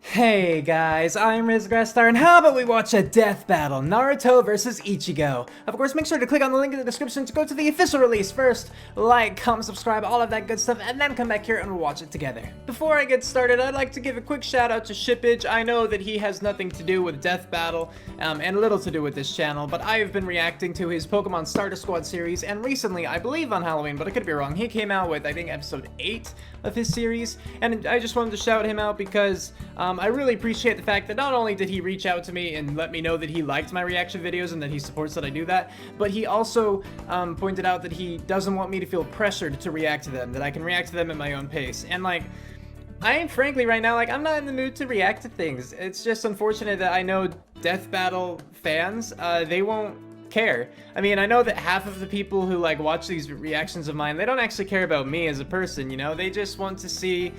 Hey guys, I'm Grestar, and how about we watch a death battle, Naruto vs Ichigo. Of course, make sure to click on the link in the description to go to the official release first. Like, comment, subscribe, all of that good stuff, and then come back here and we'll watch it together. Before I get started, I'd like to give a quick shout out to Shippage. I know that he has nothing to do with Death Battle, and little to do with this channel, but I have been reacting to his Pokemon Starter Squad series, and recently, I believe on Halloween, but I could be wrong, he came out with, I think, episode 8 of his series, and I just wanted to shout him out because I really appreciate the fact that not only did he reach out to me and let me know that he liked my reaction videos and that he supports that I do that, but he also pointed out that he doesn't want me to feel pressured to react to them, that I can react to them at my own pace. And like, I am frankly right now, like, I'm not in the mood to react to things. It's just unfortunate that I know Death Battle fans, they won't care. I mean, I know that half of the people who like watch these reactions of mine, they don't actually care about me as a person, you know? They just want to see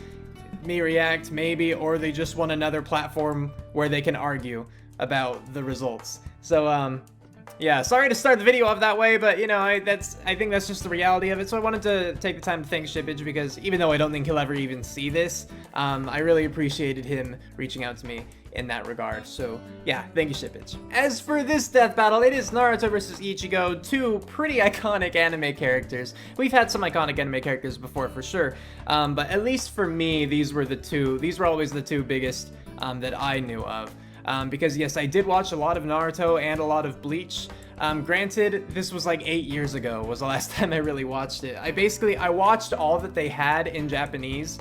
me react, maybe, or they just want another platform where they can argue about the results. So, yeah, sorry to start the video off that way, but, you know, I think that's just the reality of it. So I wanted to take the time to thank Shippage because even though I don't think he'll ever even see this, I really appreciated him reaching out to me in that regard. So yeah, thank you, Shippage. As for this death battle, it is Naruto versus Ichigo, two pretty iconic anime characters. We've had some iconic anime characters before for sure, but at least for me, these were always the two biggest that I knew of. Because yes, I did watch a lot of Naruto and a lot of Bleach. Granted, this was like 8 years ago was the last time I really watched it. I watched all that they had in Japanese,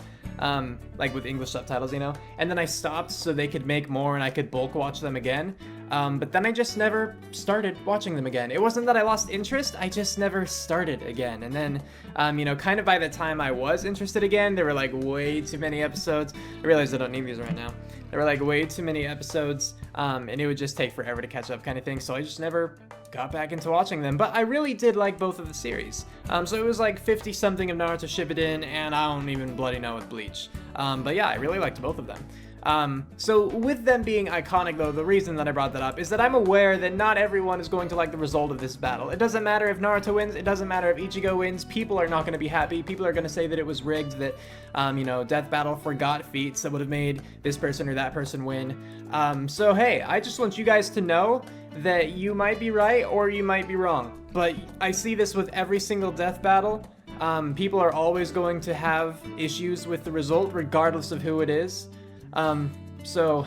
like with English subtitles, you know, and then I stopped so they could make more and I could bulk watch them again. But then I just never started watching them again. It wasn't that I lost interest, I just never started again. And then, you know, kind of by the time I was interested again, there were like way too many episodes. I realize I don't need these right now. There were like way too many episodes, and it would just take forever to catch up kind of thing. So I just never got back into watching them, but I really did like both of the series. So it was like 50 something of Naruto Shippuden, and I don't even bloody know with Bleach. But yeah, I really liked both of them. So with them being iconic though, the reason that I brought that up is that I'm aware that not everyone is going to like the result of this battle. It doesn't matter if Naruto wins, it doesn't matter if Ichigo wins, people are not going to be happy, people are going to say that it was rigged, that, you know, Death Battle forgot feats that would have made this person or that person win. So hey, I just want you guys to know that you might be right or you might be wrong, but I see this with every single Death Battle. People are always going to have issues with the result regardless of who it is. So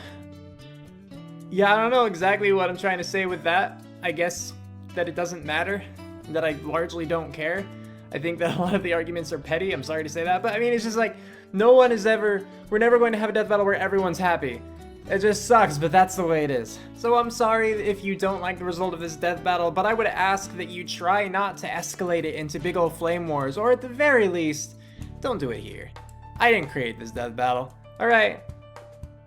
yeah, I don't know exactly what I'm trying to say with that. I guess that it doesn't matter, that I largely don't care. I think that a lot of the arguments are petty, I'm sorry to say that, but I mean, it's just like, we're never going to have a death battle where everyone's happy. It just sucks, but that's the way it is. So I'm sorry if you don't like the result of this death battle, but I would ask that you try not to escalate it into big old flame wars, or at the very least, don't do it here. I didn't create this death battle. Alright.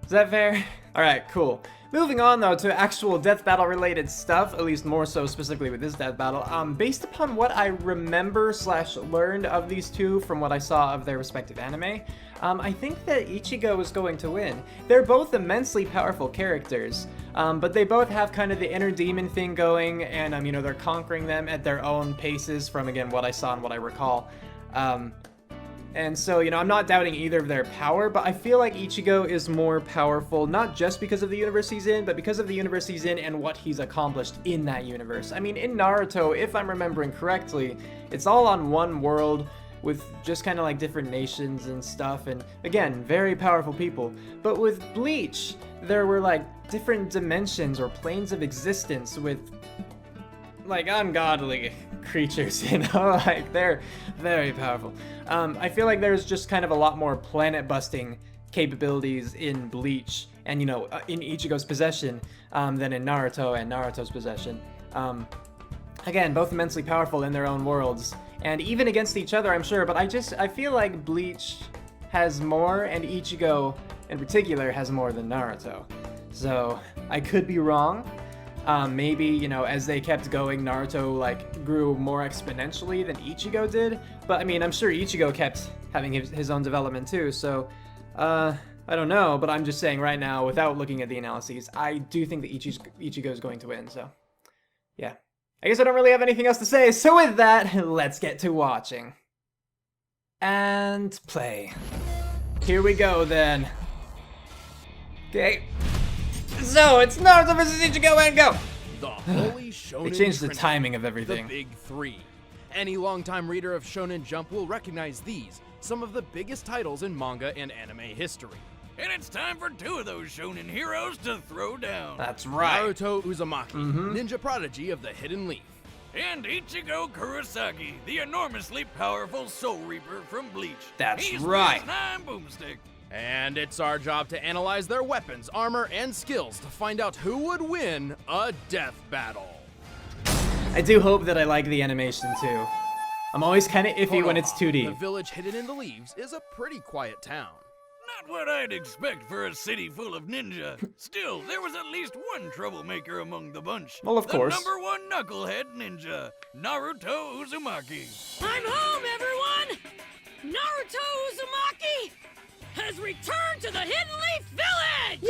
Is that fair? Alright, cool. Moving on though to actual death battle related stuff, at least more so specifically with this death battle, based upon what I remember / learned of these two from what I saw of their respective anime, I think that Ichigo is going to win. They're both immensely powerful characters, but they both have kind of the inner demon thing going, and you know, they're conquering them at their own paces from, again, what I saw and what I recall. And so, you know, I'm not doubting either of their power, but I feel like Ichigo is more powerful, not just because of the universe he's in, but because of the universe he's in and what he's accomplished in that universe. I mean, in Naruto, if I'm remembering correctly, it's all on one world with just kind of like different nations and stuff, and again, very powerful people. But with Bleach, there were like different dimensions or planes of existence with like ungodly creatures, you know, like they're very powerful. I feel like there's just kind of a lot more planet busting capabilities in Bleach and, you know, in Ichigo's possession than in Naruto and Naruto's possession. Again, both immensely powerful in their own worlds and even against each other, I'm sure, but I feel like Bleach has more and Ichigo in particular has more than Naruto. So I could be wrong. Maybe, you know, as they kept going, Naruto, like, grew more exponentially than Ichigo did. But, I mean, I'm sure Ichigo kept having his own development, too. So, I don't know. But I'm just saying right now, without looking at the analyses, I do think that Ichigo is going to win. So, yeah. I guess I don't really have anything else to say. So, with that, let's get to watching. And play. Here we go, then. Okay. So it's Naruto vs Ichigo and go. The Holy Shonen They changed the Trinity, timing of everything. The Big Three. Any longtime reader of Shonen Jump will recognize these, some of the biggest titles in manga and anime history. And it's time for two of those shonen heroes to throw down. That's right. Naruto Uzumaki, ninja prodigy of the Hidden Leaf. And Ichigo KUROSAKI, the enormously powerful Soul Reaper from Bleach. That's He's right. Nine Boomstick. And it's our job to analyze their weapons, armor, and skills to find out who would win a death battle. I do hope that I like the animation too. I'm always kind of iffy when it's The 2D. village hidden in the leaves is a pretty quiet town. Not what I'd expect for a city full of ninja. Still, there was at least one troublemaker among the bunch. Well, of course. The #1 knucklehead ninja, Naruto Uzumaki. I'm home, everyone! Naruto Uzumaki has returned to the Hidden Leaf Village!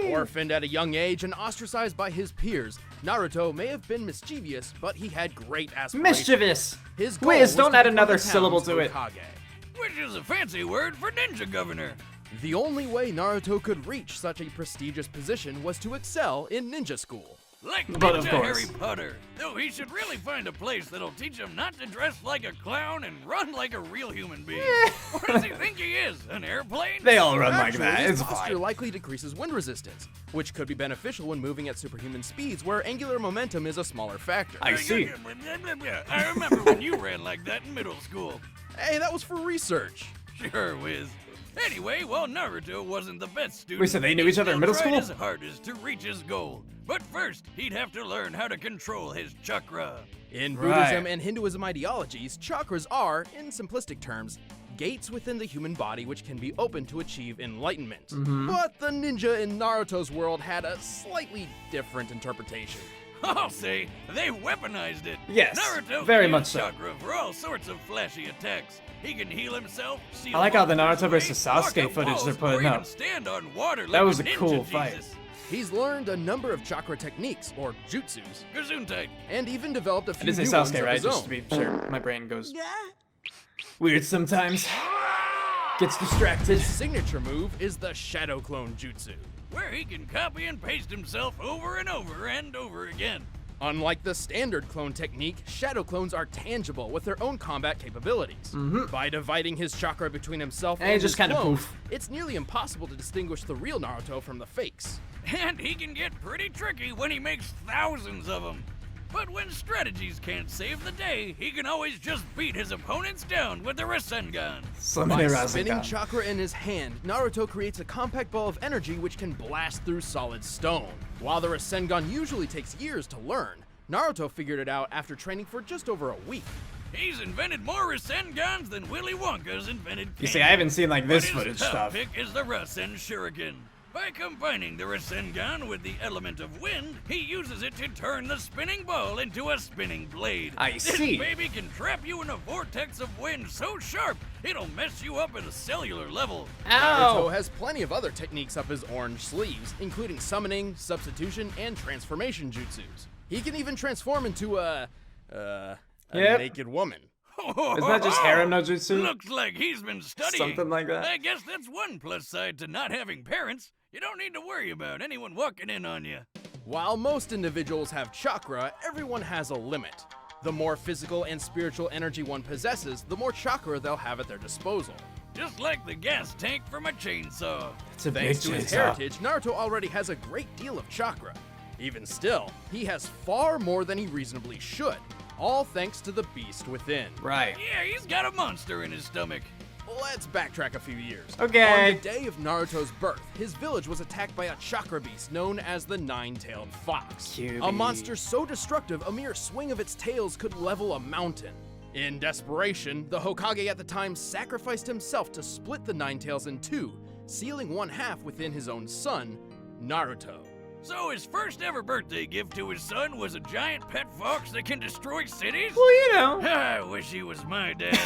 Yay! Orphaned at a young age and ostracized by his peers, Naruto may have been mischievous, but he had great aspirations. Mischievous. His goal Whiz, was don't to add become another the town's syllable to it. Hokage. Which is a fancy word for ninja governor. The only way Naruto could reach such a prestigious position was to excel in ninja school. Like But of Ninja course. Harry Potter. Though he should really find a place that'll teach him not to dress like a clown and run like a real human being. What does he think he is, an airplane? They all run like Actually, that. his It's posture fine. likely decreases wind resistance, which could be beneficial when moving at superhuman speeds where angular momentum is a smaller factor. I see. I remember when you ran like that in middle school. Hey, that was for research. Sure, Wiz. Anyway, while Naruto wasn't the best student, Wait, so they knew he each other in still middle tried school? his hardest to reach his goal. But first, he'd have to learn how to control his chakra. In Right. Buddhism and Hinduism ideologies, chakras are, in simplistic terms, gates within the human body which can be opened to achieve enlightenment. But the ninja in Naruto's world had a slightly different interpretation. I'll say, they weaponized it. Yes, Naruto very can much use so. chakra for all sorts of flashy attacks. He can heal himself, seal I like how the monsters Naruto versus away, walk Sasuke up footage walls, they're putting or even up. stand on water That like was a ninja cool fight. Jesus. He's learned a number of chakra techniques, or jutsus, Gesundheit. and even developed a I few did say new ones Sasuke, of right? his Just own. to be sure. My brain goes weird sometimes. Gets distracted. His signature move is the Shadow Clone Jutsu. Where he can copy and paste himself over and over and over again. Unlike the standard clone technique, shadow clones are tangible with their own combat capabilities. By dividing his chakra between himself And and just his kinda clone, poof. it's nearly impossible to distinguish the real Naruto from the fakes. And he can get pretty tricky when he makes thousands of them. But when strategies can't save the day, he can always just beat his opponents down with the Rasengan. Summoning By spinning Rasengan. chakra in his hand, Naruto creates a compact ball of energy which can blast through solid stone. While the Rasengan usually takes years to learn, Naruto figured it out after training for just over a week. He's invented more Rasengans than Willy Wonka's invented You see, candy. I haven't seen like this But footage his top stuff. pick is the Rasen Shuriken. By combining the Rasengan with the element of wind, he uses it to turn the spinning ball into a spinning blade. I see. This baby can trap you in a vortex of wind so sharp, it'll mess you up at a cellular level. Naruto Ow! has plenty of other techniques up his orange sleeves, including summoning, substitution, and transformation jutsus. He can even transform into a Yep. naked woman. Isn't that just harem no jutsu? Looks like he's been studying. Something like that. I guess that's one plus side to not having parents. You don't need to worry about anyone walking in on you. While most individuals have chakra, everyone has a limit. The more physical and spiritual energy one possesses, the more chakra they'll have at their disposal. Just like the gas tank from a chainsaw. It's a big Thanks to his chainsaw. heritage, Naruto already has a great deal of chakra. Even still, he has far more than he reasonably should, all thanks to the beast within. Right. Yeah, he's got a monster in his stomach. Let's backtrack a few years. Okay. On the day of Naruto's birth, his village was attacked by a chakra beast known as the Nine-Tailed Fox. Cutie. A monster so destructive, a mere swing of its tails could level a mountain. In desperation, the Hokage at the time sacrificed himself to split the Nine Tails in two, sealing one half within his own son, Naruto. So his first ever birthday gift to his son was a giant pet fox that can destroy cities? Well, you know. I wish he was my dad.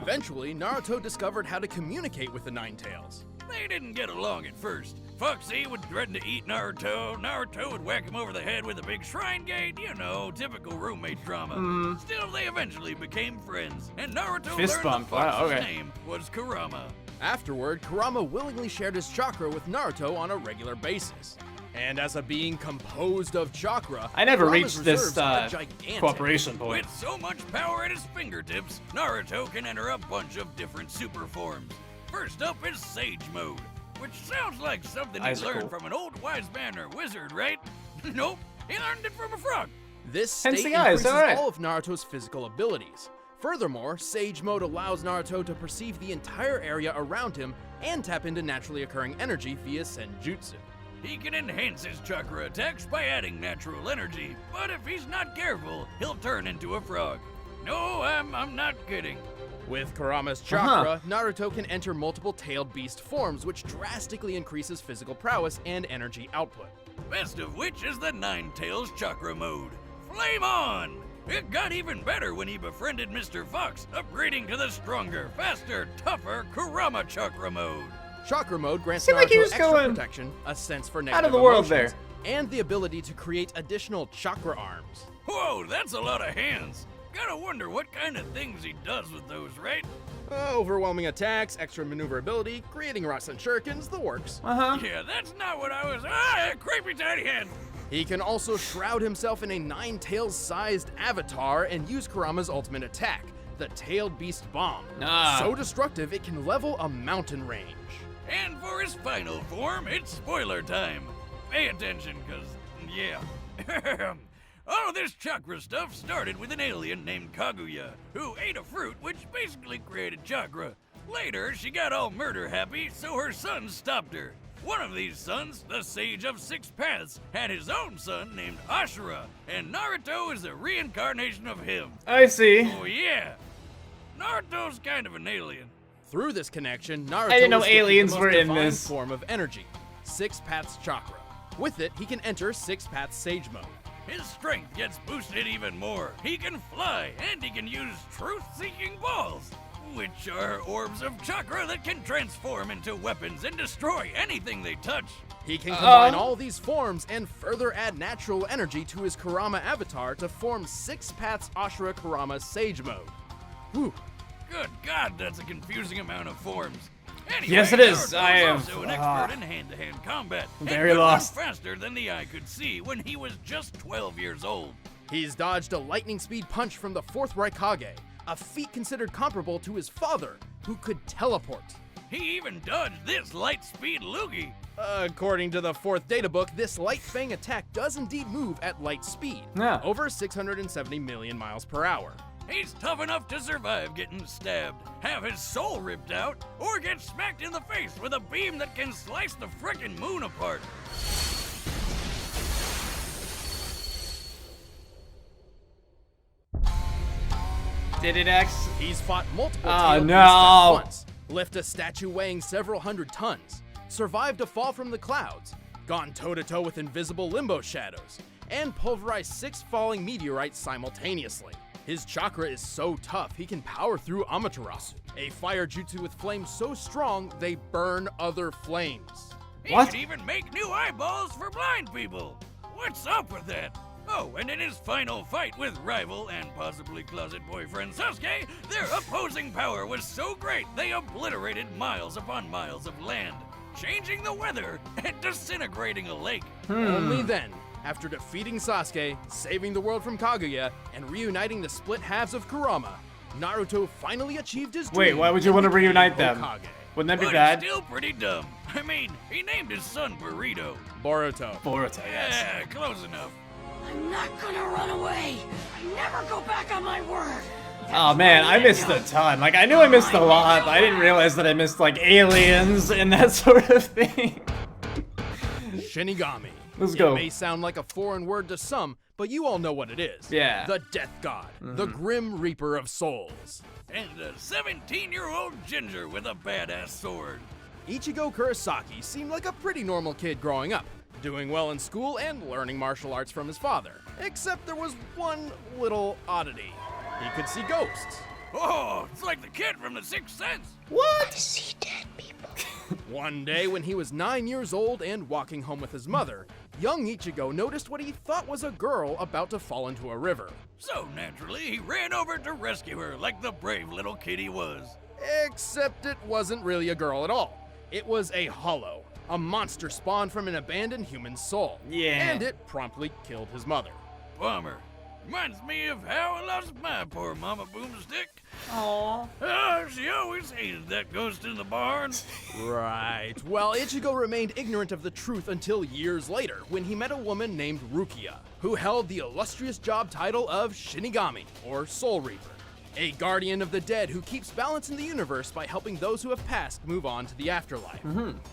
Eventually, Naruto discovered how to communicate with the Nine Tails. They didn't get along at first. Foxy would threaten to eat Naruto. Naruto would whack him over the head with a big shrine gate. You know, typical roommate drama. Still, they eventually became friends, and Naruto Fist learned bump. the Wow, fox's okay. name was Kurama. Afterward, Kurama willingly shared his chakra with Naruto on a regular basis. And as a being composed of chakra, I never Kurama's reached this reserves are gigantic. cooperation point. With so much power at his fingertips, Naruto can enter a bunch of different super forms. First up is Sage Mode, which sounds like something he learned from an old wise man or wizard, right? Nope, he learned it from a frog. This state Hence the eyes, increases alright. all of Naruto's physical abilities. Furthermore, Sage Mode allows Naruto to perceive the entire area around him and tap into naturally occurring energy via Senjutsu. He can enhance his chakra attacks by adding natural energy, but if he's not careful, he'll turn into a frog. No, I'm not kidding. With Kurama's chakra, Naruto can enter multiple tailed beast forms, which drastically increases physical prowess and energy output. Best of which is the Nine Tails Chakra Mode. Flame on! It got even better when he befriended Mr. Fox, upgrading to the stronger, faster, tougher Kurama Chakra Mode. Chakra Mode grants Seemed like he Naruto was extra going protection, a sense for negative out of the world emotions, there. and the ability to create additional chakra arms. Whoa, that's a lot of hands. Gotta wonder what kind of things he does with those, right? Overwhelming attacks, extra maneuverability, creating Rasen shurikens, the works. Yeah, that's not what I was. Creepy tiny hand! He can also shroud himself in a nine-tails-sized avatar and use Kurama's ultimate attack, the Tailed Beast Bomb. So destructive it can level a mountain range. And for his final form, it's spoiler time. Pay attention, cause, yeah. All of this chakra stuff started with an alien named Kaguya, who ate a fruit which basically created chakra. Later, she got all murder happy, so her sons stopped her. One of these sons, the Sage of Six Paths, had his own son named Ashura, and Naruto is a reincarnation of him. I see. Oh yeah, Naruto's kind of an alien. Through this connection, Naruto I didn't know is gifted aliens the were most in divine this. form of energy, Six Paths Chakra. With it, he can enter Six Paths Sage Mode. His strength gets boosted even more. He can fly, and he can use truth-seeking balls, which are orbs of chakra that can transform into weapons and destroy anything they touch. He can combine all these forms and further add natural energy to his Kurama avatar to form Six Paths Ashura Kurama Sage Mode. Whew. Good God, that's a confusing amount of forms. Anyway, Yes, it is. Naruto's I am also an expert in hand-to-hand combat. very and could lost. Run faster than the eye could see when he was just 12 years old. He's dodged a lightning speed punch from the 4th Raikage, a feat considered comparable to his father, who could teleport. He even dodged this light-speed loogie. According to the 4th databook, this Light Fang attack does indeed move at light speed, over 670 million miles per hour. He's tough enough to survive getting stabbed, have his soul ripped out, or get smacked in the face with a beam that can slice the frickin' moon apart. Did it X? He's fought multiple Oh, tailed beasts no. at once, lift a statue weighing several hundred tons, survived a fall from the clouds, gone toe-to-toe with invisible limbo shadows, and pulverized 6 falling meteorites simultaneously. His chakra is so tough he can power through Amaterasu, a fire jutsu with flames so strong they burn other flames. He What? can even make new eyeballs for blind people. What's up with that? Oh, and in his final fight with rival and possibly closet boyfriend Sasuke, their opposing power was so great they obliterated miles upon miles of land, changing the weather and disintegrating a lake. Only then, after defeating Sasuke, saving the world from Kaguya, and reuniting the split halves of Kurama, Naruto finally achieved his dream. Wait, why would you want to and became reunite them? Hokage. Wouldn't that be But bad? still pretty dumb. I mean, he named his son Burrito. Boruto. Boruto, yes. Yeah, close enough. I'm not gonna run away. I never go back on my word. Oh man, I missed a ton. Like, I knew I missed a lot, but I didn't realize that I missed, like, aliens and that sort of thing. Shinigami. Let's go. It may sound like a foreign word to some, but you all know what it is. Yeah. The Death God, the Grim Reaper of Souls. And a 17-year-old ginger with a badass sword. Ichigo Kurosaki seemed like a pretty normal kid growing up, doing well in school and learning martial arts from his father. Except there was one little oddity. He could see ghosts. Oh, it's like the kid from The Sixth Sense. What? See dead people. One day when he was 9 years old and walking home with his mother, young Ichigo noticed what he thought was a girl about to fall into a river. So naturally, he ran over to rescue her like the brave little kid he was. Except it wasn't really a girl at all. It was a hollow, a monster spawned from an abandoned human soul. Yeah. And it promptly killed his mother. Bummer. Reminds me of how I lost my poor mama Boomstick. Aww. Oh, she always hated that ghost in the barn. Right. Well, Ichigo remained ignorant of the truth until years later, when he met a woman named Rukia, who held the illustrious job title of Shinigami, or Soul Reaper, a guardian of the dead who keeps balance in the universe by helping those who have passed move on to the afterlife.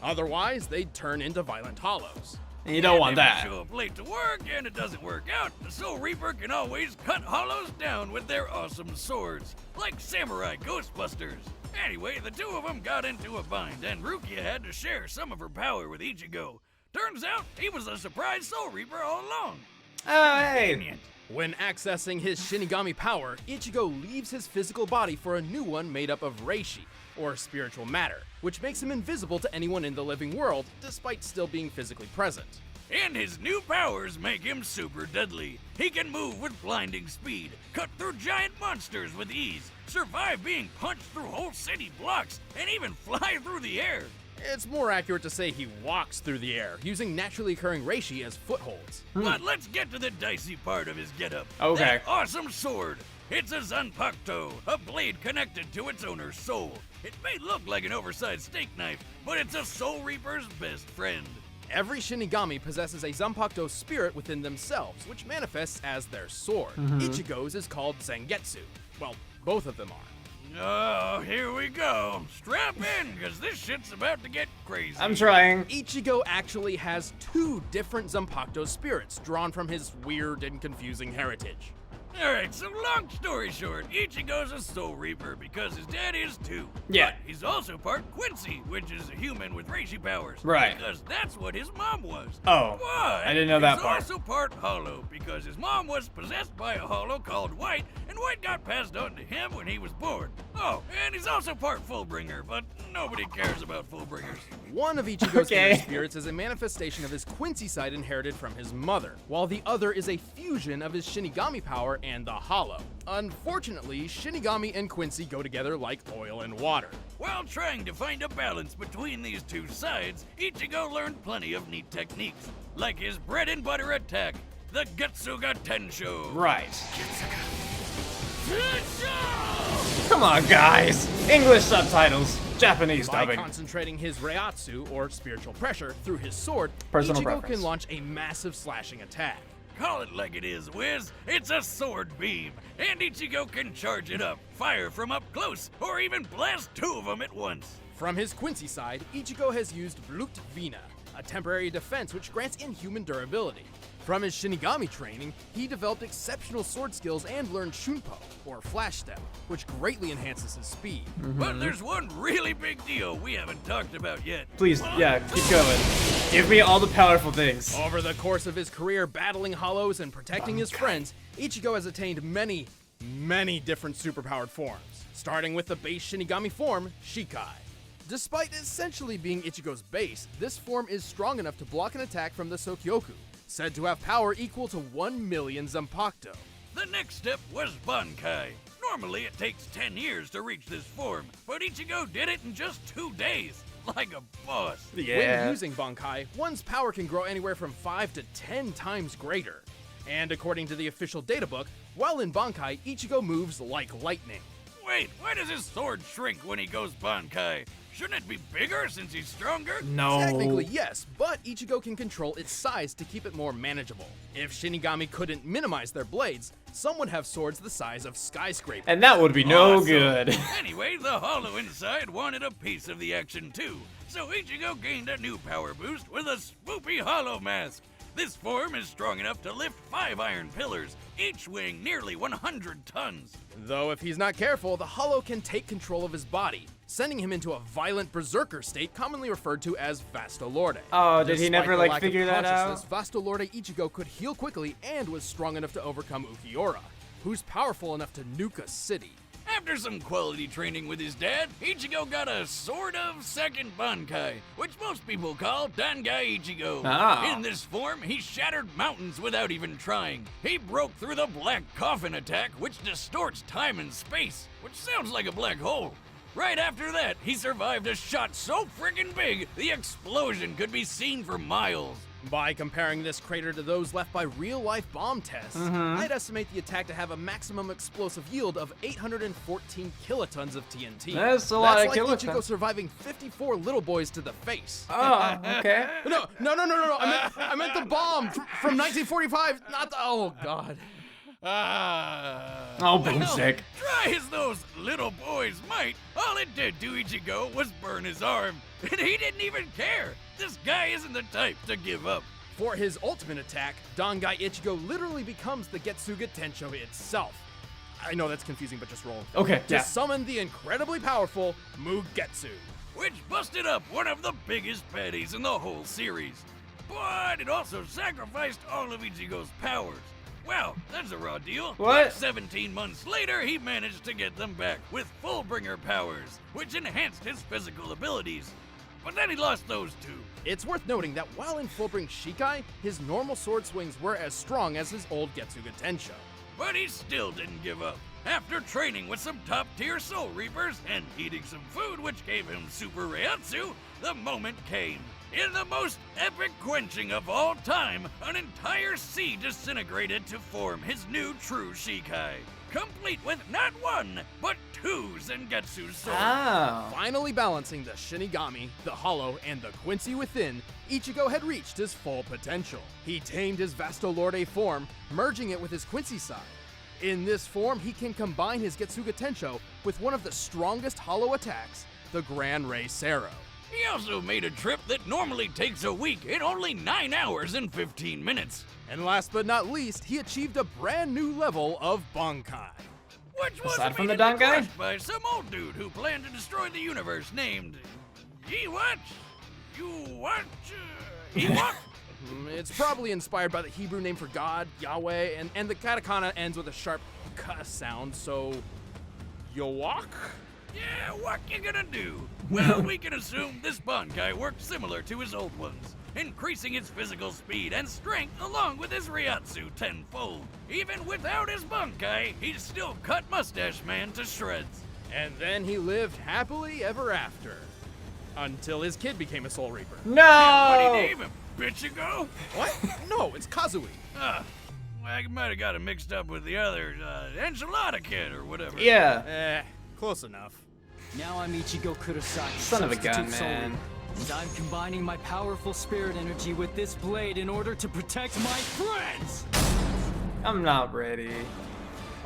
Otherwise, they'd turn into violent hollows. And you don't want And if that. you show up late to work and it doesn't work out, the Soul Reaper can always cut hollows down with their awesome swords, like samurai ghostbusters. Anyway, the two of them got into a bind, and Rukia had to share some of her power with Ichigo. Turns out, he was a surprise Soul Reaper all along. Oh, hey. Convenient. When accessing his Shinigami power, Ichigo leaves his physical body for a new one made up of reishi, or spiritual matter, which makes him invisible to anyone in the living world, despite still being physically present. And his new powers make him super deadly. He can move with blinding speed, cut through giant monsters with ease, survive being punched through whole city blocks, and even fly through the air. It's more accurate to say he walks through the air, using naturally occurring reishi as footholds. But let's get to the dicey part of his getup. Okay. That awesome sword. It's a Zanpakuto, a blade connected to its owner's soul. It may look like an oversized steak knife, but it's a Soul Reaper's best friend. Every Shinigami possesses a Zanpakuto spirit within themselves, which manifests as their sword. Ichigo's is called Zangetsu. Well, both of them are. Oh, here we go. Strap in, because this shit's about to get crazy. I'm trying. Ichigo actually has two different Zanpakuto spirits drawn from his weird and confusing heritage. Alright, so long story short, Ichigo's a Soul Reaper because his dad is too. Yeah. But he's also part Quincy, which is a human with reishi powers. Right. Because that's what his mom was. Oh, But I didn't know that he's part. also part Hollow because his mom was possessed by a Hollow called White, and White got passed on to him when he was born. Oh, and he's also part Fullbringer, but nobody cares about Fullbringers. One of Ichigo's Okay. inner spirits is a manifestation of his Quincy side inherited from his mother, while the other is a fusion of his Shinigami power and the Hollow. Unfortunately, Shinigami and Quincy go together like oil and water. While trying to find a balance between these two sides, Ichigo learned plenty of neat techniques, like his bread and butter attack, the Getsuga Tensho. Right. Tensho! Come on, guys. English subtitles. Japanese By dubbing. concentrating his Reiatsu, or spiritual pressure, through his sword, Personal Ichigo preference. can launch a massive slashing attack. Call it like it is, Wiz. It's a sword beam, and Ichigo can charge it up, fire from up close, or even blast two of them at once. From his Quincy side, Ichigo has used Blut Vina, a temporary defense which grants inhuman durability. From his Shinigami training, he developed exceptional sword skills and learned Shunpo, or Flash Step, which greatly enhances his speed. But there's one really big deal we haven't talked about yet. Please, yeah, keep going. Give me all the powerful things. Over the course of his career battling hollows and protecting his friends, Ichigo has attained many different superpowered forms, starting with the base Shinigami form, Shikai. Despite essentially being Ichigo's base, this form is strong enough to block an attack from the Sokyoku, said to have power equal to 1 million Zanpakuto. The next step was Bankai. Normally it takes 10 years to reach this form, but Ichigo did it in just 2 days, like a boss. Yeah. When using Bankai, one's power can grow anywhere from 5 to 10 times greater. And according to the official databook, while in Bankai, Ichigo moves like lightning. Wait, why does his sword shrink when he goes Bankai? Shouldn't it be bigger since he's stronger? No. Technically, yes, but Ichigo can control its size to keep it more manageable. If Shinigami couldn't minimize their blades, some would have swords the size of skyscrapers. And that would be no Awesome. good. Anyway, the Hollow inside wanted a piece of the action too, so Ichigo gained a new power boost with a spoopy Hollow mask. This form is strong enough to lift 5 iron pillars, each weighing nearly 100 tons. Though if he's not careful, the Hollow can take control of his body, sending him into a violent berserker state commonly referred to as VASTO LORDE. Oh, did he Despite never, the like, lack of figure that out? consciousness, VASTO LORDE Ichigo could heal quickly and was strong enough to overcome Ukiura, who's powerful enough to nuke a city. After some quality training with his dad, Ichigo got a sort of second Bankai, which most people call Dangai Ichigo. Ah. In this form, he shattered mountains without even trying. He broke through the Black Coffin attack, which distorts time and space, which sounds like a black hole. Right after that, he survived a shot so friggin' big, the explosion could be seen for miles. By comparing this crater to those left by real-life bomb tests, I'd estimate the attack to have a maximum explosive yield of 814 kilotons of TNT. That's a lot of That's like kilotons. Ichigo surviving 54 little boys to the face. Oh, okay. No. I meant the bomb from 1945, not the. Oh God. Oh, boomstick. Try as those little boys might, all it did to Ichigo was burn his arm. And he didn't even care. This guy isn't the type to give up. For his ultimate attack, Dangai Ichigo literally becomes the Getsuga Tensho itself. I know that's confusing, but just roll. Okay, To yeah. summon the incredibly powerful Mugetsu. Which busted up one of the biggest baddies in the whole series. But it also sacrificed all of Ichigo's powers. Well, that's a raw deal. What? But 17 months later, he managed to get them back with FULLBRING powers, which enhanced his physical abilities. But then he lost those two. It's worth noting that while in FULLBRING Shikai, his normal sword swings were as strong as his old Getsuga Tensho. But he still didn't give up. After training with some top-tier Soul Reapers and eating some food which gave him Super Reiatsu, the moment came. In the most epic quenching of all time, an entire sea disintegrated to form his new true Shikai, complete with not one, but two Zengetsu swords. Oh. Finally balancing the Shinigami, the Hollow, and the Quincy within, Ichigo had reached his full potential. He tamed his VASTO LORDE form, merging it with his Quincy side. In this form, he can combine his Getsuga Tensho with one of the strongest Hollow attacks, the Gran Rei Sero. He also made a trip that normally takes a week in only 9 hours and 15 minutes. And last but not least, he achieved a brand new level of Bankai. Which was Aside from the immediately Dangai? crushed by some old dude who planned to destroy the universe named... Ewok? It's probably inspired by the Hebrew name for God, Yahweh, and the katakana ends with a sharp k sound, so... Yowak? Yeah, what you gonna do? Well, we can assume this Bankai worked similar to his old ones, increasing his physical speed and strength along with his Reiatsu tenfold. Even without his Bankai, he still cut Mustache Man to shreds. And then he lived happily ever after. Until his kid became a Soul Reaper. What'd No! he name him? Bitchigo? What? No, it's Kazui. Well, you might have got him mixed up with the other, Enchilada Kid or whatever. Yeah. Close enough. Now I'm Ichigo Kurosaki, Son of a gun, substitute Soul man. Reaper, and I'm combining my powerful spirit energy with this blade in order to protect my friends! I'm not ready.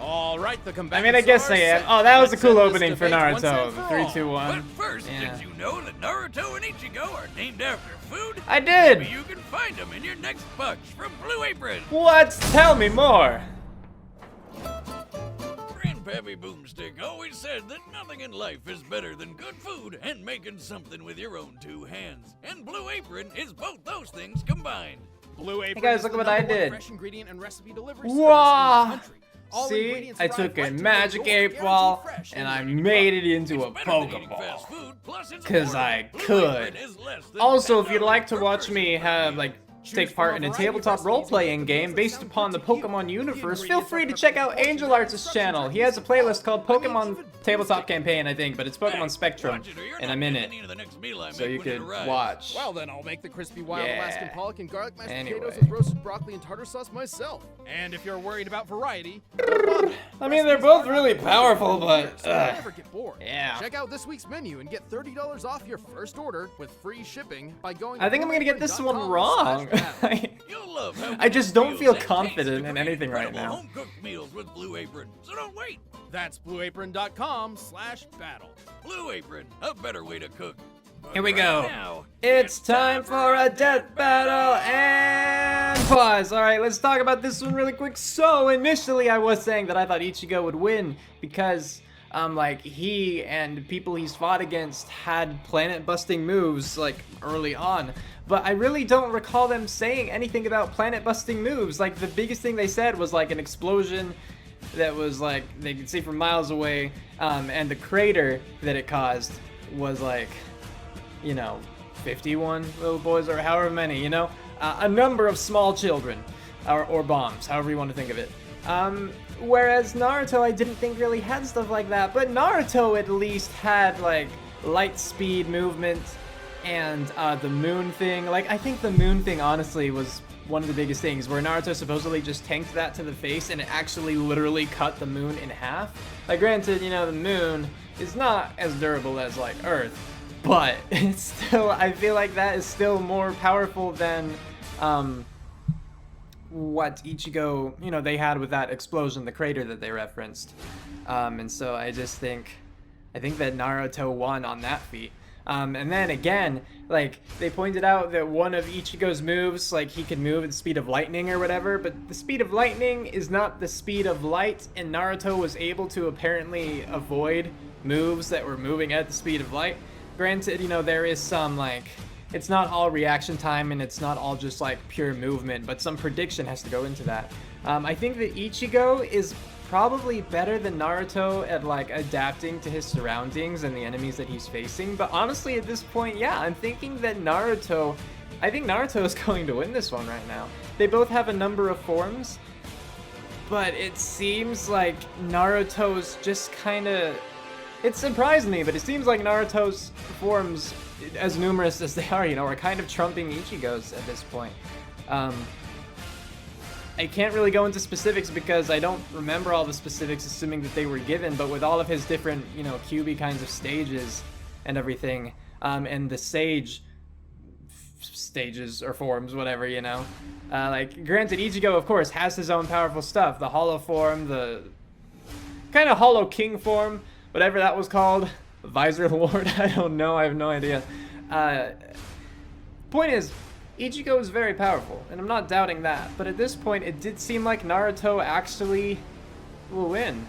All right, the I combatants mean, I guess are I am. set. Oh, that was a Let's cool end this opening for debate once Naruto. and for 3, all. 2, 1. But first, Yeah. did you know that Naruto and Ichigo are named after food? I did! Maybe you can find them in your next bunch from Blue Apron. What? Tell me more! Grandpappy Boomstick always said that nothing in life is better than good food and making something with your own two hands. And Blue Apron is both those things combined. Blue Apron guys, is look the at what I #1 did. fresh ingredient and recipe delivery Wow. service in the country. All See, ingredients I arrive took a right to magic your door, 8 ball guaranteed fresh and I ready to made go. it into a It's better than eating Pokeball. fast food, plus it's 'Cause I affordable. Blue could. Apron is less than Also, if you'd $10 like to per watch person me per have, meal. like, Choose take from part a in a variety of tabletop recipes role-playing with game meals based that sound upon the good to you. Pokemon The universe, feel ingredients free are to check out perfect. Angel Arts' Instructions channel. are He has a easy. playlist called I mean, Pokemon even Tabletop Boomstick. Campaign, I think, but it's Pokemon Hey, Spectrum, watch it or you're and not I'm in getting it. any of the next meal I So make you when it could arrives. watch. Well, then I'll make the crispy wild Yeah. Alaskan pollock and garlic mashed Anyway. potatoes with roasted broccoli and tartar sauce myself. And if you're worried about variety, I mean, they're both really powerful, but... so you'll never get bored. yeah. Check out this week's menu and get $30 off your first order with free shipping by going. I think I'm gonna get this one wrong. You'll love how I just don't feel meals and confident taste in to create anything right incredible now. home-cooked meals with Blue Apron. So don't wait. That's blueapron.com/battle. Blue Apron, a better way to cook. But Here we right go. now, It's time for a death battle and pause. All right, let's talk about this one really quick. So initially I was saying that I thought Ichigo would win because like he and people he's fought against had planet busting moves like early on. But I really don't recall them saying anything about planet busting moves. Like the biggest thing they said was like an explosion that was like they could see from miles away, and the crater that it caused was like, you know, 51 little boys or however many, you know, a number of small children or bombs, however you want to think of it. Whereas Naruto, I didn't think really had stuff like that, but Naruto at least had like light speed movement and the moon thing. Like, I think the moon thing honestly was one of the biggest things, where Naruto supposedly just tanked that to the face and it actually literally cut the moon in half. Like, granted, you know, the moon is not as durable as like Earth, but it's still, I feel like that is still more powerful than what Ichigo, you know, they had with that explosion, the crater that they referenced. And so I think that Naruto won on that feat. And then again, like, they pointed out that one of Ichigo's moves, like, he could move at the speed of lightning or whatever, but the speed of lightning is not the speed of light, and Naruto was able to apparently avoid moves that were moving at the speed of light. Granted, you know, there is some, like, it's not all reaction time and it's not all just like pure movement, but some prediction has to go into that. I think that Ichigo is probably better than Naruto at like adapting to his surroundings and the enemies that he's facing, but honestly at this point, yeah, I'm thinking that I think Naruto is going to win this one right now. They both have a number of forms, but it seems like Naruto's just kind of, it surprised me, but it seems like Naruto's forms, as numerous as they are, you know, are kind of trumping Ichigo's at this point. I can't really go into specifics because I don't remember all the specifics, assuming that they were given, but with all of his different, you know, QB kinds of stages and everything, and the Sage stages or forms, whatever, you know. Like, granted, Ichigo, of course, has his own powerful stuff. The Hollow form, the kind of Hollow King form, whatever that was called. Visor Lord, I don't know, I have no idea. Point is, Ichigo is very powerful, and I'm not doubting that, but at this point, it did seem like Naruto actually will win.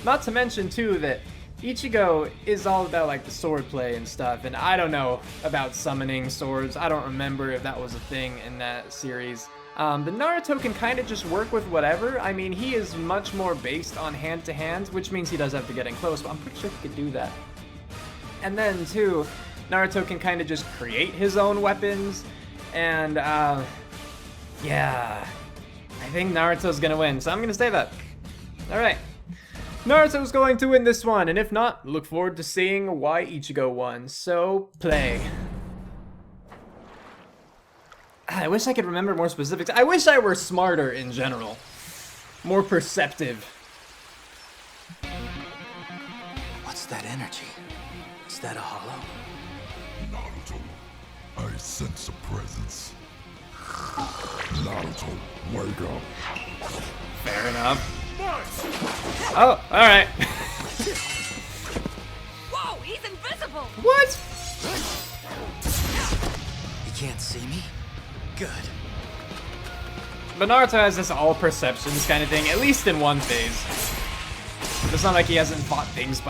Not to mention, too, that Ichigo is all about, like, the sword play and stuff, and I don't know about summoning swords. I don't remember if that was a thing in that series. But Naruto can kind of just work with whatever. I mean, he is much more based on hand-to-hand, which means he does have to get in close, but I'm pretty sure he could do that. And then, too, Naruto can kind of just create his own weapons, and, yeah, I think Naruto's gonna win, so I'm gonna say that. Alright, Naruto's going to win this one, and if not, look forward to seeing why Ichigo won, so play. I wish I could remember more specifics. I wish I were smarter in general, more perceptive. What's that energy? Is that a hollow? Naruto, I sense a presence. Naruto, wake up. Fair enough. Oh, alright. Whoa, he's invisible! What? You can't see me? Good. But Naruto has this all perceptions kind of thing, at least in one phase. It's not like he hasn't fought things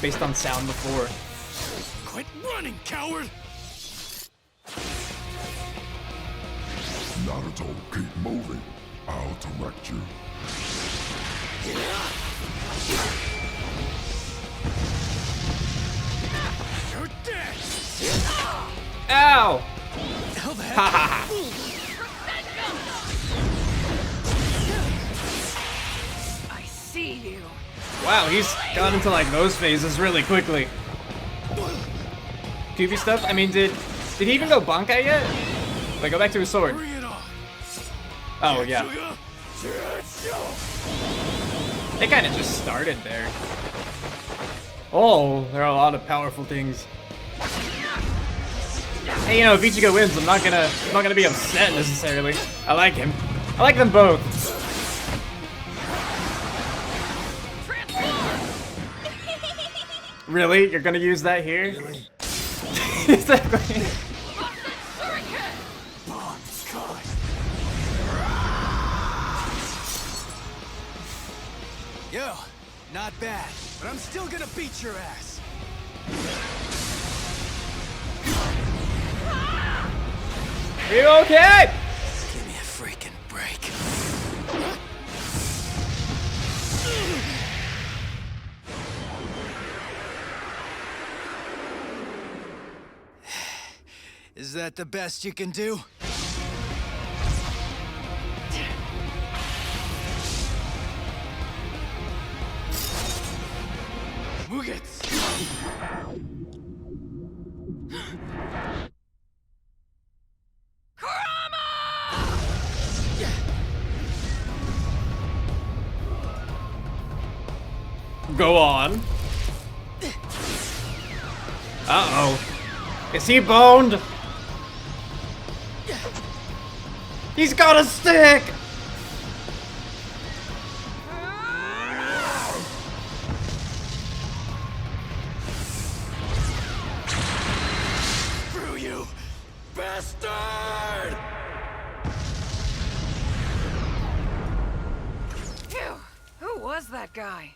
based on sound before. Quit running, coward! Naruto, keep moving. I'll direct you. You're dead! Ow! Hell the heck? Ha ha ha! I see you. Wow, he's gone into like those phases really quickly. QB stuff? I mean, did he even go Bankai yet? Like, go back to his sword. Bring it on! Oh, yeah. They kind of just started there. Oh, there are a lot of powerful things. Hey, you know, if Ichigo wins, I'm not gonna be upset necessarily. I like him. I like them both. Really? You're gonna use that here? Exactly. Yo, not bad, but I'm still gonna beat your ass. Are you okay? Give me a freaking break. Is that the best you can do? Go on. Uh-oh. Is he boned? He's got a stick! Screw you, bastard! Phew! Who was that guy?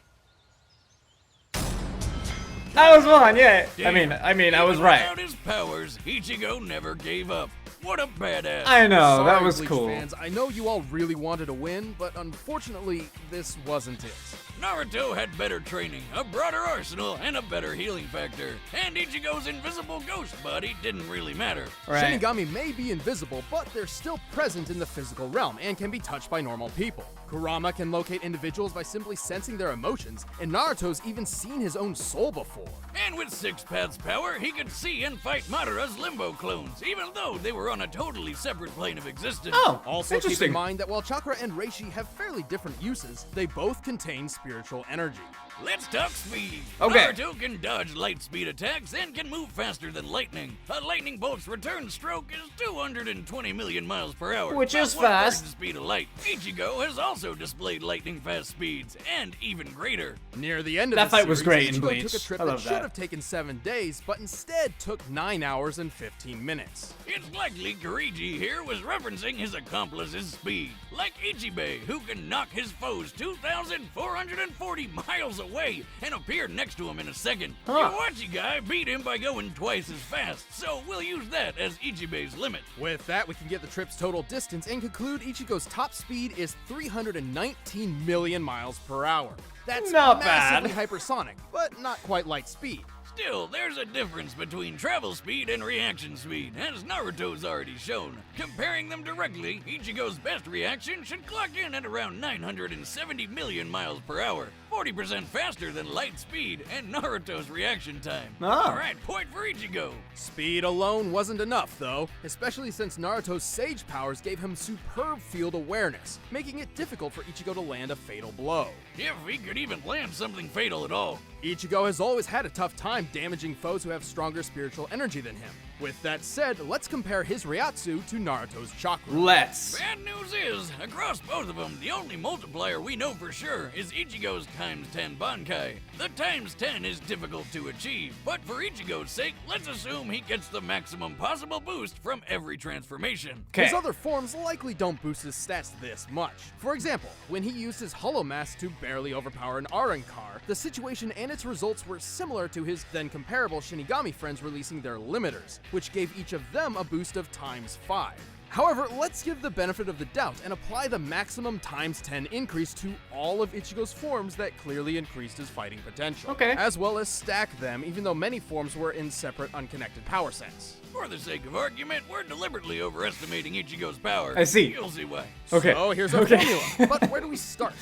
That was one, yeah. I Damn. mean, I was Even right. Without his powers, Ichigo never gave up. What a badass. I know, that Sorry, was Bleach cool. Fans, I know you all really wanted to win, but unfortunately, this wasn't it. Naruto had better training, a broader arsenal, and a better healing factor. And Ichigo's invisible ghost body didn't really matter. Right. Shinigami may be invisible, but they're still present in the physical realm and can be touched by normal people. Kurama can locate individuals by simply sensing their emotions, and Naruto's even seen his own soul before. And with Six Paths power, he could see and fight Madara's limbo clones, even though they were on a totally separate plane of existence. Oh, Also, keep interesting. in mind that while Chakra and Reishi have fairly different uses, they both contain spiritual energy. Let's talk speed. Okay. Naruto can dodge light speed attacks and can move faster than lightning. A lightning bolt's return stroke is 220 million miles per hour. Which is about one-third fast. the speed of light. Ichigo has also displayed lightning fast speeds, and even greater. Near the end of That the fight was series, great in Ichigo Bleach. took a trip I that love should that. have taken 7 days, but instead took 9 hours and 15 minutes. It's likely Kirigi here was referencing his accomplice's speed. Like Ichibei, who can knock his foes 2,440 miles away and appear next to him in a second. Huh. Iwachi guy beat him by going twice as fast, so we'll use that as Ichibei's limit. With that, we can get the trip's total distance and conclude Ichigo's top speed is 319 million miles per hour. That's Not massively bad. hypersonic, but not quite light speed. Still, there's a difference between travel speed and reaction speed, as Naruto's already shown. Comparing them directly, Ichigo's best reaction should clock in at around 970 million miles per hour, 40% faster than light speed and Naruto's reaction time. Oh. Alright, point for Ichigo. Speed alone wasn't enough, though, especially since Naruto's Sage powers gave him superb field awareness, making it difficult for Ichigo to land a fatal blow. If he could even land something fatal at all. Ichigo has always had a tough time damaging foes who have stronger spiritual energy than him. With that said, let's compare his Ryatsu to Naruto's chakra. Let's. Bad news is, across both of them, the only multiplier we know for sure is Ichigo's times 10 Bankai. The times 10 is difficult to achieve, but for Ichigo's sake, let's assume he gets the maximum possible boost from every transformation. Okay. His other forms likely don't boost his stats this much. For example, when he used his Hollow Mask to barely overpower an Arankar, the situation and its results were similar to his then comparable Shinigami friends releasing their limiters, which gave each of them a boost of times 5. However, let's give the benefit of the doubt and apply the maximum times 10 increase to all of Ichigo's forms that clearly increased his fighting potential. Okay. As well as stack them, even though many forms were in separate unconnected power sets. For the sake of argument, we're deliberately overestimating Ichigo's power. I see. You'll see why. Okay. So here's our Okay. formula. But where do we start?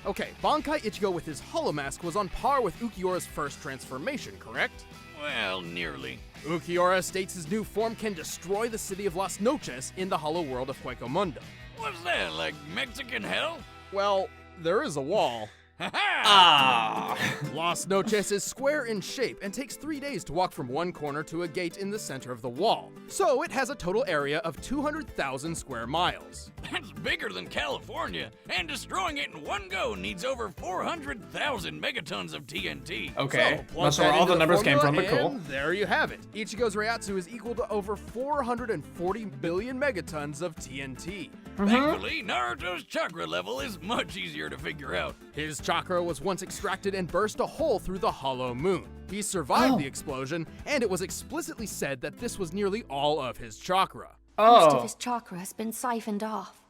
Okay, Bankai Ichigo with his Hollow Mask was on par with Ukiyora's first transformation, correct? Well, nearly. Ukiora states his new form can destroy the city of Las Noches in the hollow world of Hueco Mundo. What's that, like Mexican hell? Well, there is a wall. Ha-ha! Ah. Las Noches is square in shape and takes 3 days to walk from one corner to a gate in the center of the wall. So it has a total area of 200,000 square miles. That's bigger than California, and destroying it in one go needs over 400,000 megatons of TNT. Okay. So, plug That's where that all into the numbers came from, formula, but cool. and there you have it. Ichigo's Ryatsu is equal to over 440 billion megatons of TNT. Thankfully, Naruto's chakra level is much easier to figure out. His chakra was once extracted and burst a hole through the hollow moon. He survived Oh. the explosion, and it was explicitly said that this was nearly all of his chakra. Most of Oh. his chakra has been siphoned off.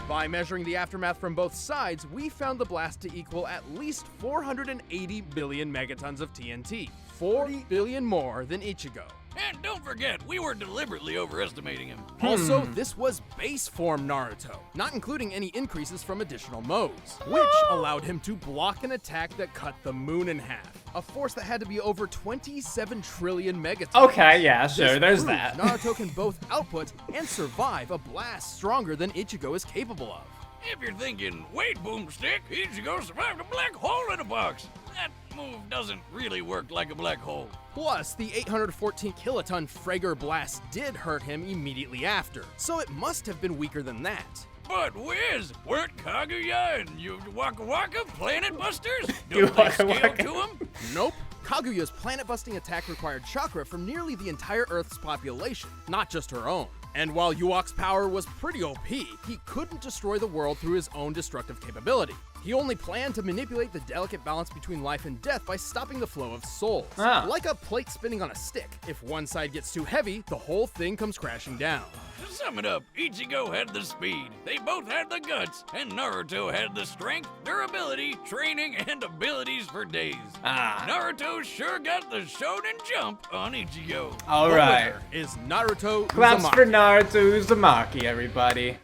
By measuring the aftermath from both sides, we found the blast to equal at least 480 billion megatons of TNT, 40 billion more than Ichigo. And don't forget, we were deliberately overestimating him. Also, this was base form Naruto, not including any increases from additional modes, which allowed him to block an attack that cut the moon in half. a force that had to be over 27 trillion megatons. Okay, yeah, sure, This there's proves that. Naruto can both output and survive a blast stronger than Ichigo is capable of. If you're thinking, wait, Boomstick, Ichigo survived a black hole in a box. That move doesn't really work like a black hole. Plus, the 814 kiloton Frager blast did hurt him immediately after, so it must have been weaker than that. But Wiz, weren't Kaguya and you Waka Waka planet busters? You Don't they Waka scale Waka. to them? Nope. Kaguya's planet-busting attack required chakra from nearly the entire Earth's population, not just her own. And while Yuok's power was pretty OP, he couldn't destroy the world through his own destructive capability. He only planned to manipulate the delicate balance between life and death by stopping the flow of souls. Ah. Like a plate spinning on a stick. If one side gets too heavy, the whole thing comes crashing down. To sum it up, Ichigo had the speed, they both had the guts, and Naruto had the strength, durability, training, and abilities for days. Ah. Naruto sure got the shonen jump on Ichigo. All The right. winner is Naruto Claps Uzumaki. for Naruto Uzumaki, everybody.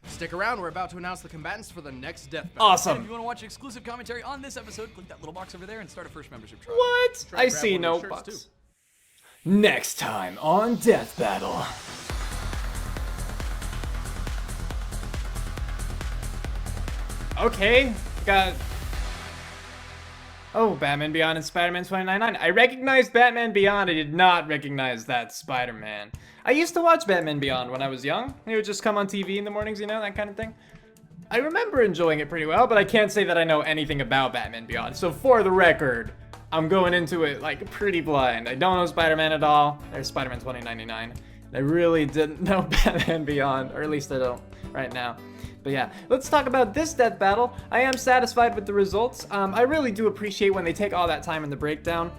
Stick around, we're about to announce the combatants for the next death battle. And if Awesome. you want to watch exclusive commentary on this episode, click that little box over there and start a first membership trial. What? Try I to grab see one no of those shirts, bucks. too. Next time on Death Battle. Okay, got... Oh, Batman Beyond and Spider-Man 2099. I recognized Batman Beyond, I did not recognize that Spider-Man. I used to watch Batman Beyond when I was young. It would just come on TV in the mornings, you know, that kind of thing. I remember enjoying it pretty well, but I can't say that I know anything about Batman Beyond. So for the record, I'm going into it like pretty blind. I don't know Spider-Man at all. There's Spider-Man 2099. I really didn't know Batman Beyond, or at least I don't right now. But yeah, let's talk about this death battle. I am satisfied with the results. I really do appreciate when they take all that time in the breakdown.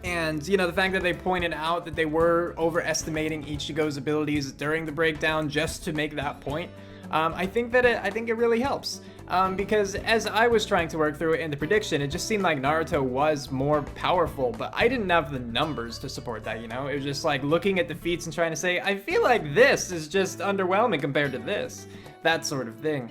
And, you know, the fact that they pointed out that they were overestimating Ichigo's abilities during the breakdown just to make that point. I think it really helps. Because as I was trying to work through it in the prediction, it just seemed like Naruto was more powerful, but I didn't have the numbers to support that, you know? It was just like looking at the feats and trying to say, I feel like this is just underwhelming compared to this. That sort of thing.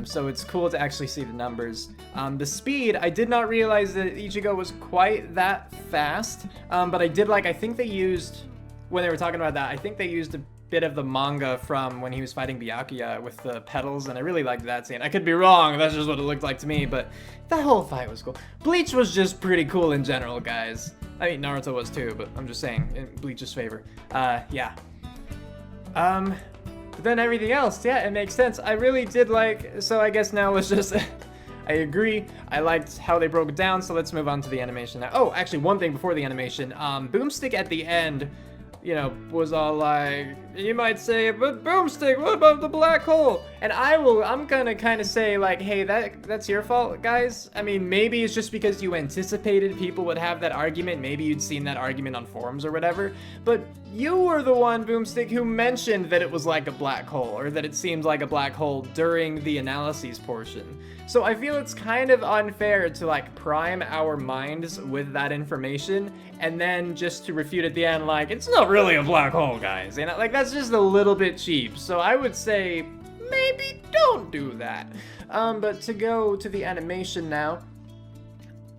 So it's cool to actually see the numbers. The speed, I did not realize that Ichigo was quite that fast, but I think they used, when they were talking about that, I think they used a bit of the manga from when he was fighting Byakuya with the pedals, and I really liked that scene. I could be wrong, that's just what it looked like to me, but that whole fight was cool. Bleach was just pretty cool in general, guys. I mean, Naruto was too, but I'm just saying, in Bleach's favor. Yeah. But then everything else, yeah, it makes sense. I really did like, so I guess now let's just, I agree. I liked how they broke it down, so let's move on to the animation now. Oh, actually, one thing before the animation. Boomstick at the end, you know, was all like, you might say, but Boomstick, what about the black hole? And I'm gonna kind of say like, hey, that's your fault, guys. I mean, maybe it's just because you anticipated people would have that argument. Maybe you'd seen that argument on forums or whatever. But you were the one, Boomstick, who mentioned that it was like a black hole, or that it seemed like a black hole during the analyses portion. So I feel it's kind of unfair to like prime our minds with that information and then just to refute at the end like, it's not really a black hole, guys. You know, like that's just a little bit cheap. So I would say maybe don't do that. But to go to the animation now,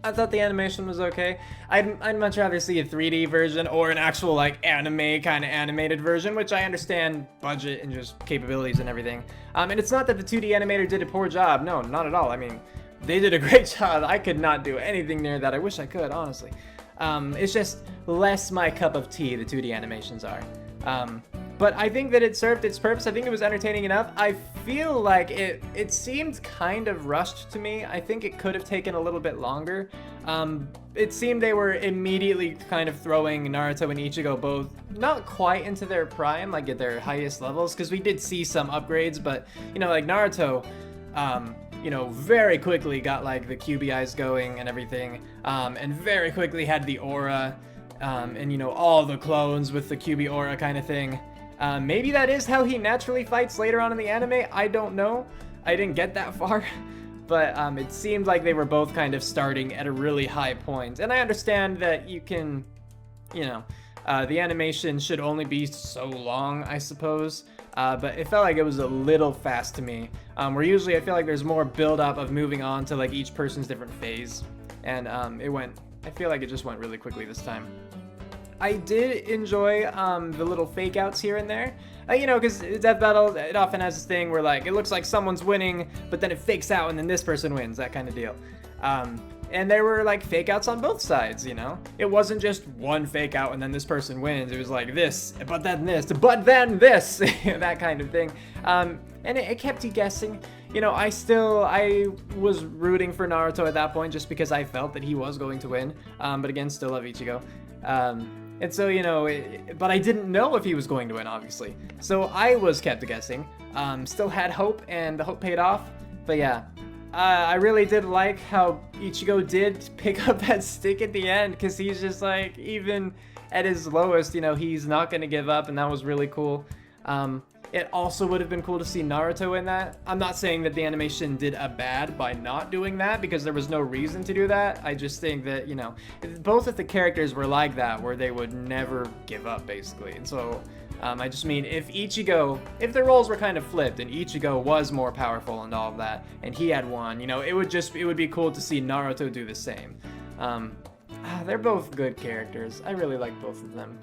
I thought the animation was okay. I'd much rather see a 3D version or an actual like anime kind of animated version, which I understand budget and just capabilities and everything. And it's not that the 2D animator did a poor job. No, not at all. I mean, they did a great job. I could not do anything near that. I wish I could, honestly. It's just less my cup of tea, the 2D animations are. But I think that it served its purpose. I think it was entertaining enough. I feel like it seemed kind of rushed to me. I think it could have taken a little bit longer. It seemed they were immediately kind of throwing Naruto and Ichigo both not quite into their prime, like at their highest levels, because we did see some upgrades, but, you know, like Naruto, you know, very quickly got like the QBIs going and everything, and very quickly had the aura, and, you know, all the clones with the QB aura kind of thing. Maybe that is how he naturally fights later on in the anime. I don't know. I didn't get that far. But it seemed like they were both kind of starting at a really high point. And I understand that you can, you know, The animation should only be so long, I suppose. But it felt like it was a little fast to me. Where usually I feel like there's more build up of moving on to like each person's different phase. And I feel like it just went really quickly this time. I did enjoy the little fake outs here and there. You know, because Death Battle, it often has this thing where like it looks like someone's winning, but then it fakes out and then this person wins, that kind of deal. And there were like fake outs on both sides, you know? It wasn't just one fake out and then this person wins. It was like this, but then this, but then this, that kind of thing. And it kept you guessing. You know, I was rooting for Naruto at that point just because I felt that he was going to win. But again, still love Ichigo. And so, you know, but I didn't know if he was going to win, obviously. So I was kept guessing. Still had hope, and the hope paid off. But yeah. I really did like how Ichigo did pick up that stick at the end, because he's just like, even at his lowest, you know, he's not going to give up, and that was really cool. It also would have been cool to see Naruto in that. I'm not saying that the animation did a bad by not doing that, because there was no reason to do that. I just think that, you know, both of the characters were like that, where they would never give up, basically. And so, I just mean, if the roles were kind of flipped and Ichigo was more powerful and all of that, and he had won, you know, it would be cool to see Naruto do the same. They're both good characters. I really like both of them.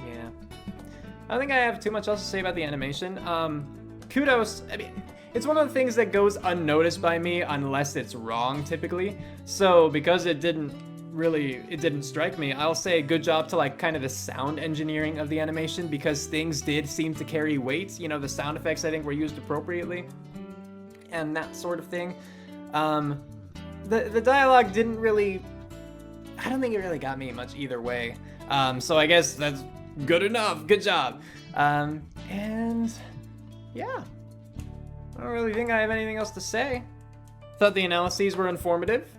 Yeah. I don't think I have too much else to say about the animation. Kudos, I mean, it's one of the things that goes unnoticed by me unless it's wrong, typically. So, because it didn't strike me, I'll say good job to like kind of the sound engineering of the animation, because things did seem to carry weight. You know, the sound effects I think were used appropriately and that sort of thing. The dialogue didn't really, I don't think it really got me much either way. So I guess that's good enough. Good job. And yeah, I don't really think I have anything else to say. Thought the analyses were informative,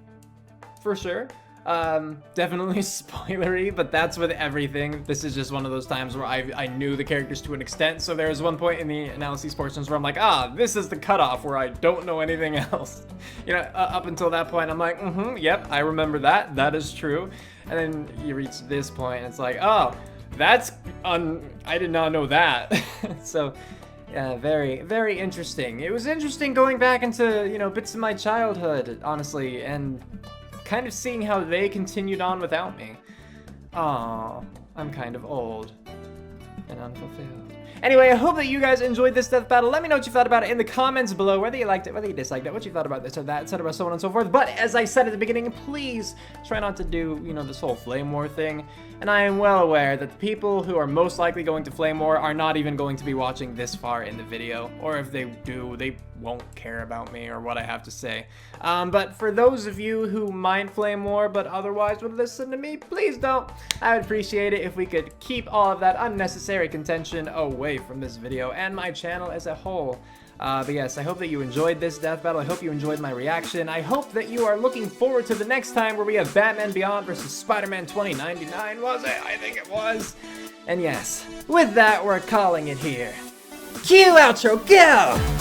for sure. Definitely spoilery, but that's with everything. This is just one of those times where I knew the characters to an extent, so there was one point in the analysis portions where I'm like, this is the cutoff where I don't know anything else. You know, up until that point, I'm like, yep, I remember that. That is true. And then you reach this point, and it's like, oh, I did not know that. So, yeah, very, very interesting. It was interesting going back into, you know, bits of my childhood, honestly, and kind of seeing how they continued on without me. Aww, I'm kind of old and unfulfilled. Anyway, I hope that you guys enjoyed this death battle. Let me know what you thought about it in the comments below, whether you liked it, whether you disliked it, what you thought about this or that, etc., so on and so forth. But as I said at the beginning, please try not to do, you know, this whole flame war thing. And I am well aware that the people who are most likely going to flame war are not even going to be watching this far in the video. Or if they do, they won't care about me or what I have to say. But for those of you who mind flame war but otherwise would listen to me, please don't. I would appreciate it if we could keep all of that unnecessary contention away from this video and my channel as a whole. But yes, I hope that you enjoyed this death battle. I hope you enjoyed my reaction. I hope that you are looking forward to the next time where we have Batman Beyond versus Spider-Man 2099, was it? I think it was. And yes, with that, we're calling it here. Cue outro, go!